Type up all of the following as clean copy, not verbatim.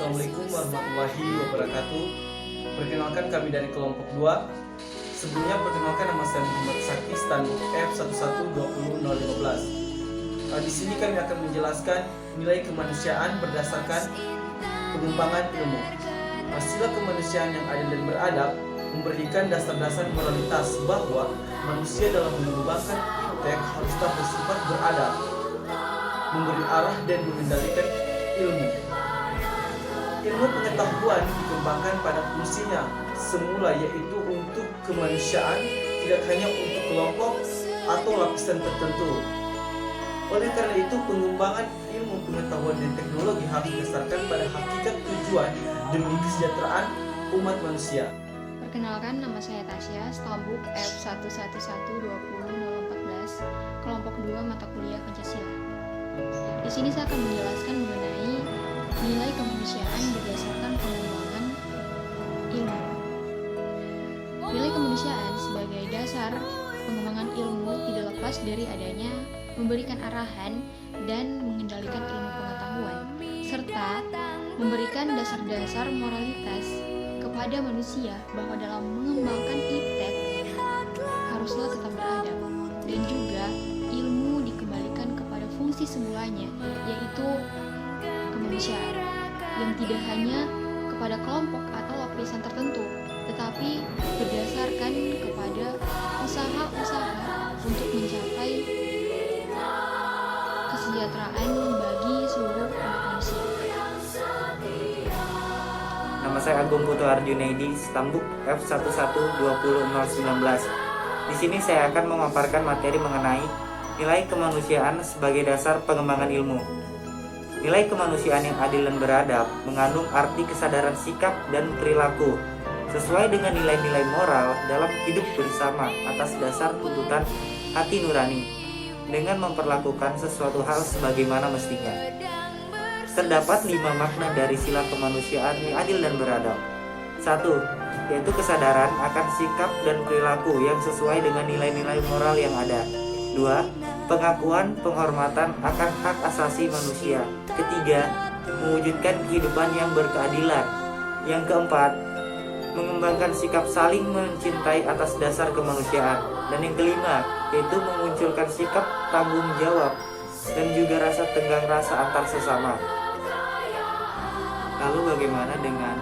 Assalamualaikum warahmatullahi wabarakatuh. Perkenalkan kami dari kelompok 2. Sebelumnya perkenalkan nama saya Muhammad Sakti, Standbook F1120015. Di sini kami akan menjelaskan nilai kemanusiaan berdasarkan pengembangan ilmu. Sila kemanusiaan yang adil dan beradab memberikan dasar-dasar moralitas bahwa manusia dalam mengembangkan iptek haruslah bersifat beradab, memberi arah dan mengendalikan ilmu. Ilmu pengetahuan dikembangkan pada fungsinya semula, yaitu untuk kemanusiaan, tidak hanya untuk kelompok atau lapisan tertentu. Oleh karena itu, pengembangan ilmu pengetahuan dan teknologi harus didasarkan pada hakikat tujuan demi kesejahteraan umat manusia. Perkenalkan, nama saya Tasya, Standbook F111020014, kelompok 2 mata kuliah Pancasila. Di sini saya akan menjelaskan mengenai nilai kemanusiaan berdasarkan pengembangan ilmu. Nilai kemanusiaan sebagai dasar pengembangan ilmu tidak lepas dari adanya memberikan arahan dan mengendalikan ilmu pengetahuan, serta memberikan dasar-dasar moralitas kepada manusia bahwa dalam mengembangkan iptek haruslah tetap beradab, dan juga ilmu dikembalikan kepada fungsi semulanya, yaitu kemanusiaan, yang tidak hanya kepada kelompok atau lapisan tertentu, tetapi berdasarkan kepada usaha-usaha untuk mencapai kesejahteraan bagi seluruh umat manusia. Nama saya Agung Putu Arjunaidi, Standbook F1120019. Di sini saya akan memaparkan materi mengenai nilai kemanusiaan sebagai dasar pengembangan ilmu. Nilai kemanusiaan yang adil dan beradab mengandung arti kesadaran sikap dan perilaku sesuai dengan nilai-nilai moral dalam hidup bersama atas dasar tuntutan hati nurani dengan memperlakukan sesuatu hal sebagaimana mestinya. Terdapat 5 makna dari sila kemanusiaan yang adil dan beradab. 1. Yaitu kesadaran akan sikap dan perilaku yang sesuai dengan nilai-nilai moral yang ada. 2. Pengakuan penghormatan akan hak asasi manusia. 3. Mewujudkan kehidupan yang berkeadilan. Yang keempat, mengembangkan sikap saling mencintai atas dasar kemanusiaan. Dan yang kelima, yaitu memunculkan sikap tanggung jawab dan juga rasa tenggang rasa antar sesama. Lalu bagaimana dengan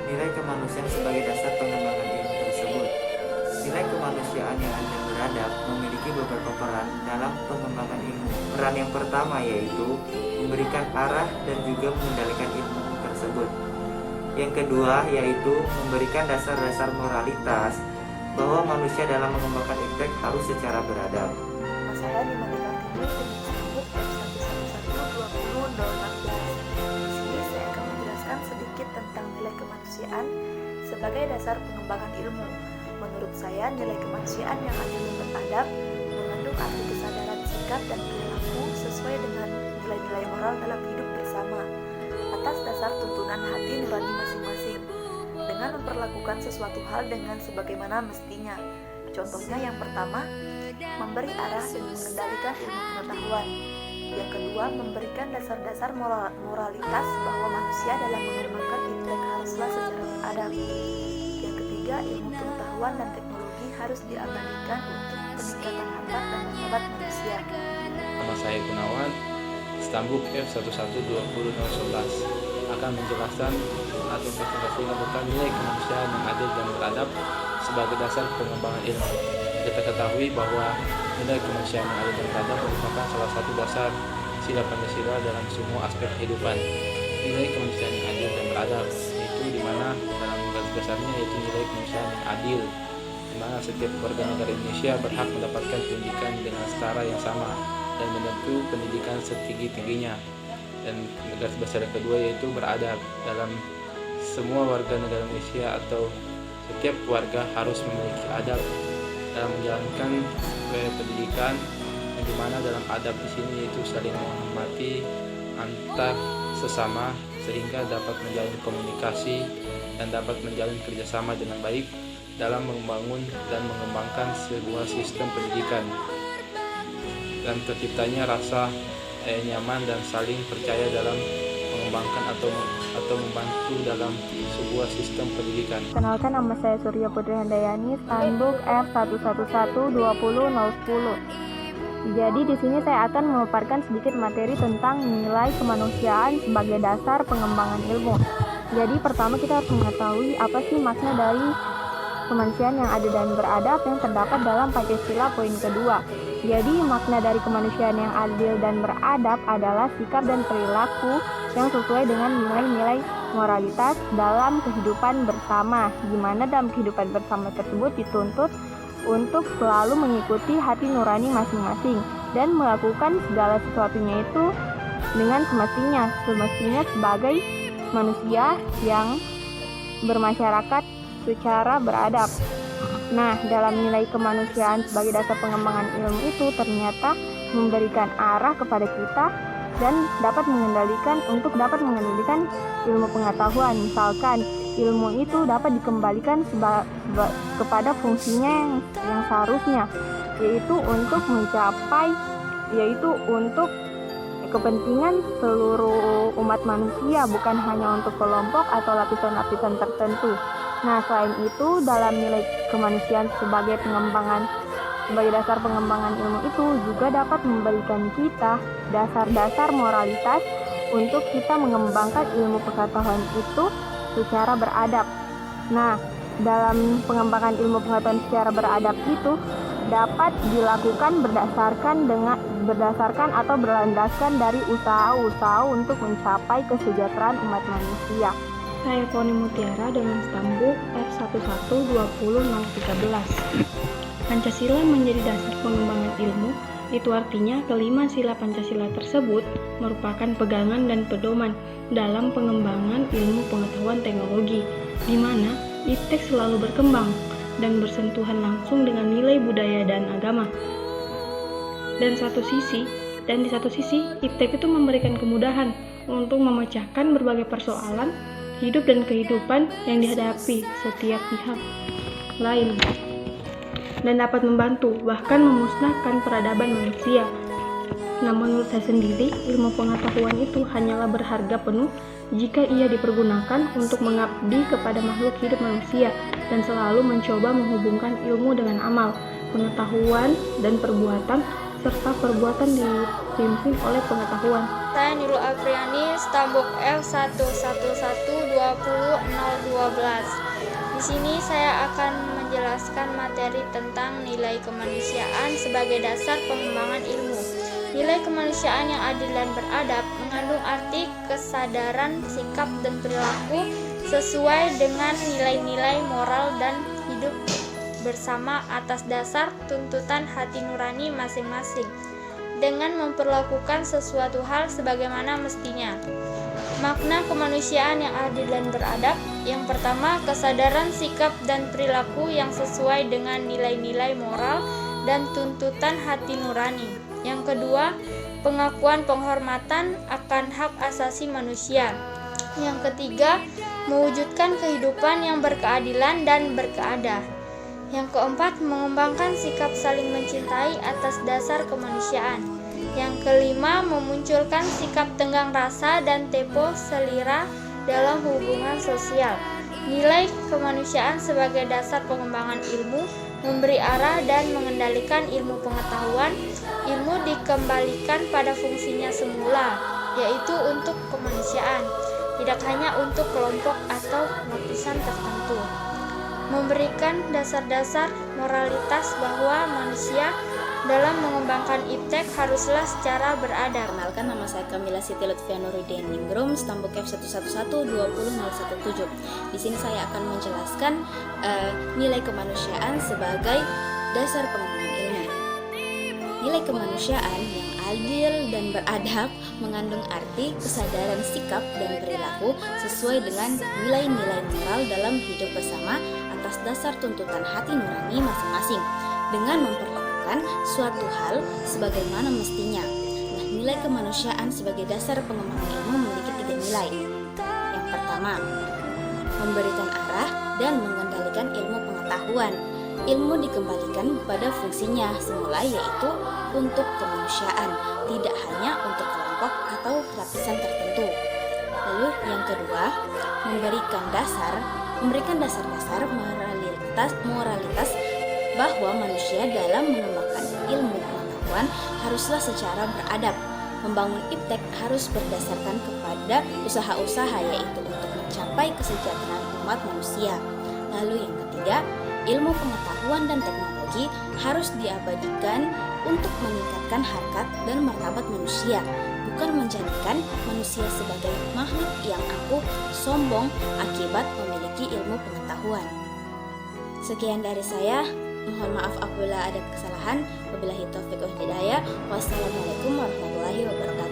nilai kemanusiaan sebagai dasar pengembangan ilmu tersebut? Nilai kemanusiaan yang adil dan beradab memiliki beberapa peran dalam pengembangan ilmu. Peran yang pertama yaitu memberikan arah dan juga mengendalikan ilmu tersebut. Yang kedua yaitu memberikan dasar-dasar moralitas bahwa manusia dalam mengembangkan iptek harus secara beradab. Nama saya Dimanika Tini dengan Standbook F1112016. Di sini saya akan menjelaskan sedikit tentang nilai kemanusiaan sebagai dasar pengembangan ilmu. Menurut saya, nilai kemanusiaan yang adil dan beradab mengandung arti kesadaran sikap dan perilaku sesuai dengan nilai-nilai moral dalam hidup bersama atas dasar tuntunan hati nurani masing-masing, dengan memperlakukan sesuatu hal dengan sebagaimana mestinya. Contohnya yang pertama, memberi arah dan mengendalikan ilmu pengetahuan. Yang kedua, memberikan dasar-dasar moralitas bahwa manusia dalam mengembangkan iptek haruslah secara beradab. Yang ketiga, ilmu pengetahuan dan teknologi harus diabadikan untuk peningkatan harkat dan martabat manusia. Nama saya Gunawan, Standbook F1120011 akan menjelaskan atau presentasi tentang nilai kemanusiaan yang adil dan beradab sebagai dasar pengembangan ilmu. Kita ketahui bahwa nilai kemanusiaan yang adil dan beradab merupakan salah satu dasar sila Pancasila dalam semua aspek kehidupan. Nilai kemanusiaan yang adil dan beradab itu dimana dalam garis besarnya yaitu nilai kemanusiaan yang adil, dimana setiap warga negara Indonesia berhak mendapatkan pendidikan dengan setara yang sama dan menempuh pendidikan setinggi-tingginya. Dan garis besar yang kedua yaitu beradab, dalam semua warga negara Indonesia atau setiap warga harus memiliki adab dalam menjalankan pendidikan, yang dimana dalam adab di sini yaitu saling menghormati antar sesama sehingga dapat menjalin komunikasi dan dapat menjalin kerjasama dengan baik dalam membangun dan mengembangkan sebuah sistem pendidikan, dan terciptanya rasa nyaman dan saling percaya dalam mengembangkan atau atau membantu dalam sebuah sistem pendidikan. Kenalkan, nama saya Surya Putri Handayani, Standbook F1112010. Jadi di sini saya akan memaparkan sedikit materi tentang nilai kemanusiaan sebagai dasar pengembangan ilmu. Jadi pertama kita harus mengetahui apa sih makna dari kemanusiaan yang adil dan beradab yang terdapat dalam Pancasila poin kedua. Jadi makna dari kemanusiaan yang adil dan beradab adalah sikap dan perilaku yang sesuai dengan nilai-nilai moralitas dalam kehidupan bersama, di mana dalam kehidupan bersama tersebut dituntut untuk selalu mengikuti hati nurani masing-masing dan melakukan segala sesuatunya itu dengan semestinya sebagai manusia yang bermasyarakat secara beradab. Nah, dalam nilai kemanusiaan sebagai dasar pengembangan ilmu itu ternyata memberikan arah kepada kita dan dapat mengendalikan ilmu pengetahuan. Misalkan ilmu itu dapat dikembalikan kepada fungsinya yang seharusnya, yaitu untuk kepentingan seluruh umat manusia, bukan hanya untuk kelompok atau lapisan-lapisan tertentu. Nah, selain itu dalam nilai kemanusiaan sebagai dasar pengembangan ilmu itu juga dapat memberikan kita dasar-dasar moralitas untuk kita mengembangkan ilmu pengetahuan itu secara beradab. Nah, dalam pengembangan ilmu pengetahuan secara beradab itu dapat dilakukan berdasarkan atau berlandaskan dari usaha-usaha untuk mencapai kesejahteraan umat manusia. Saya Foni Mutiara dengan Standbook F1120013. Pancasila menjadi dasar pengembangan ilmu. Itu artinya kelima sila Pancasila tersebut merupakan pegangan dan pedoman dalam pengembangan ilmu pengetahuan teknologi, di mana IPTEK selalu berkembang dan bersentuhan langsung dengan nilai budaya dan agama. Dan di satu sisi, IPTEK itu memberikan kemudahan untuk memecahkan berbagai persoalan hidup dan kehidupan yang dihadapi setiap pihak lain, dan dapat membantu bahkan memusnahkan peradaban manusia. Namun menurut saya sendiri, ilmu pengetahuan itu hanyalah berharga penuh jika ia dipergunakan untuk mengabdi kepada makhluk hidup manusia dan selalu mencoba menghubungkan ilmu dengan amal, pengetahuan dan perbuatan, serta perbuatan dipimpin oleh pengetahuan. Saya Nurul Apriani, Standbook F111201012. Di sini saya akan menjelaskan materi tentang nilai kemanusiaan sebagai dasar pengembangan ilmu. Nilai kemanusiaan yang adil dan beradab mengandung arti kesadaran, sikap, dan perilaku sesuai dengan nilai-nilai moral dan hidup bersama atas dasar tuntutan hati nurani masing-masing, dengan memperlakukan sesuatu hal sebagaimana mestinya. Makna kemanusiaan yang adil dan beradab: yang pertama, kesadaran, sikap, dan perilaku yang sesuai dengan nilai-nilai moral dan tuntutan hati nurani. Yang kedua, pengakuan penghormatan akan hak asasi manusia. Yang ketiga, mewujudkan kehidupan yang berkeadilan dan berkeadah. Yang keempat, mengembangkan sikap saling mencintai atas dasar kemanusiaan. Yang kelima, memunculkan sikap tenggang rasa dan tempo selera dalam hubungan sosial. Nilai kemanusiaan sebagai dasar pengembangan ilmu memberi arah dan mengendalikan ilmu pengetahuan. Ilmu dikembalikan pada fungsinya semula, yaitu untuk kemanusiaan, tidak hanya untuk kelompok atau lapisan tertentu. Memberikan dasar-dasar moralitas bahwa manusia dalam mengembangkan IPTEK haruslah secara beradab. Perkenalkan, nama saya Kamila Siti Lutfia Nuruddin Ningrum, Standbook F111201017. Di sini saya akan menjelaskan nilai kemanusiaan sebagai dasar pengembangan ilmu. Nilai kemanusiaan yang adil dan beradab mengandung arti kesadaran sikap dan perilaku sesuai dengan nilai-nilai moral dalam hidup bersama atas dasar tuntutan hati nurani masing-masing, dengan memperlakukan suatu hal sebagaimana mestinya. Nah, nilai kemanusiaan sebagai dasar pengembangan ilmu memiliki 3 nilai. Yang pertama, memberikan arah dan mengendalikan ilmu pengetahuan. Ilmu dikembalikan pada fungsinya semula, yaitu untuk kemanusiaan, tidak hanya untuk kelompok atau lapisan tertentu. Lalu yang kedua, memberikan dasar-dasar moralitas bahwa manusia dalam mengembangkan ilmu pengetahuan haruslah secara beradab. Membangun iptek harus berdasarkan kepada usaha-usaha, yaitu untuk mencapai kesejahteraan umat manusia. Lalu yang ketiga, ilmu pengetahuan dan teknologi harus diabadikan untuk meningkatkan harkat dan martabat manusia, bukan menjadikan manusia sebagai makhluk yang angkuh, sombong akibat memiliki ilmu pengetahuan. Sekian dari saya. Mohon maaf apabila ada kesalahan. Wabillahi taufiq wal hidayah. Wassalamualaikum warahmatullahi wabarakatuh.